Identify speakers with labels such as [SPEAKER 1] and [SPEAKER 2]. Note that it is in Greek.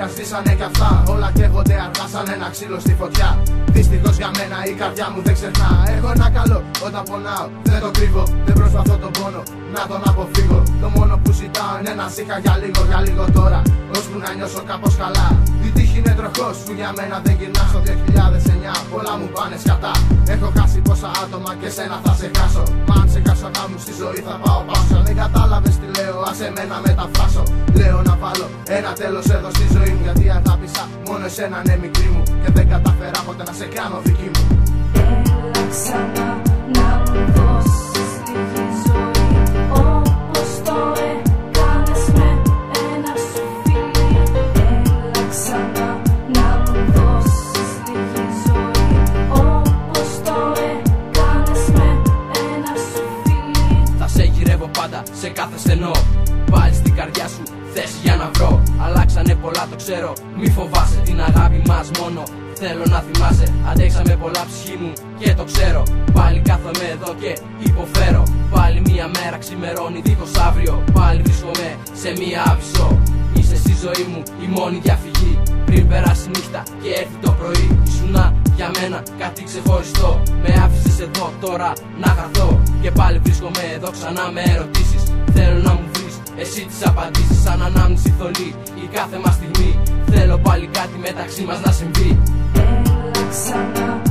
[SPEAKER 1] όνειρα σβήσανε κι αυτά. Όλα καίγονται αργά σαν ένα ξύλο στη φωτιά. Δυστυχώς για μένα η καρδιά μου δεν ξεχνά. Έχω ένα καλό όταν πονάω, δεν το κρύβω. Δεν προσπαθώ τον πόνο να τον αποφύγω. Το μόνο που ζητάω είναι να σήχα για λίγο τώρα, ώσπου να νιώσω κάπως καλά. Η τύχη είναι τροχός που για μένα δεν γυρνά. Στο 2009 πολλά μου πάνε σκατά. Έχω χάσει πόσα άτομα και σένα θα σε χάσω. Μα αν σε χάσω αγάπη μου στη ζωή θα πάω πάσο. Αν δεν κατάλαβες τι λέω, ας εμένα μεταφράσω. Λέω να βάλω ένα τέλος εδώ στη ζωή μου. Γιατί αγάπησα μόνο εσένα, ναι μικρή μου, και δεν καταφέρα ποτέ να σε κάνω δική μου.
[SPEAKER 2] Έλα ξανά να μου δώσεις λίγη ζωή, όπως το έκανες με ένα σου φίλι. Έλα ξανά να μου δώσεις λίγη ζωή, όπως το έκανες με ένα σου φίλι.
[SPEAKER 3] Θα σε γυρεύω πάντα σε κάθε στενό. Πάλι στην καρδιά σου θέση για να βρω. Αλλάξανε πολλά, το ξέρω, μη φοβάσαι. Την αγάπη μας μόνο θέλω να θυμάσαι. Αντέξαμε πολλά ψυχή μου και το ξέρω. Πάλι κάθομαι εδώ και υποφέρω. Πάλι μια μέρα ξημερώνει δίχως αύριο. Πάλι βρίσκομαι σε μια άβυσσο. Είσαι στη ζωή μου η μόνη διαφυγή. Πριν περάσει νύχτα και έρθει το πρωί, ήσουνα για μένα κάτι ξεχωριστό. Με άφησες εδώ τώρα να χαθώ. Και πάλι βρίσκομαι εδώ ξανά με ερωτήσεις. Θέλω να μου βρεις εσύ τις απαντήσεις. Σαν ανάμνηση θολή η κάθε μας στιγμή. Θέλω πάλι κάτι μεταξύ μας να συμβεί.
[SPEAKER 2] Έλα ξανά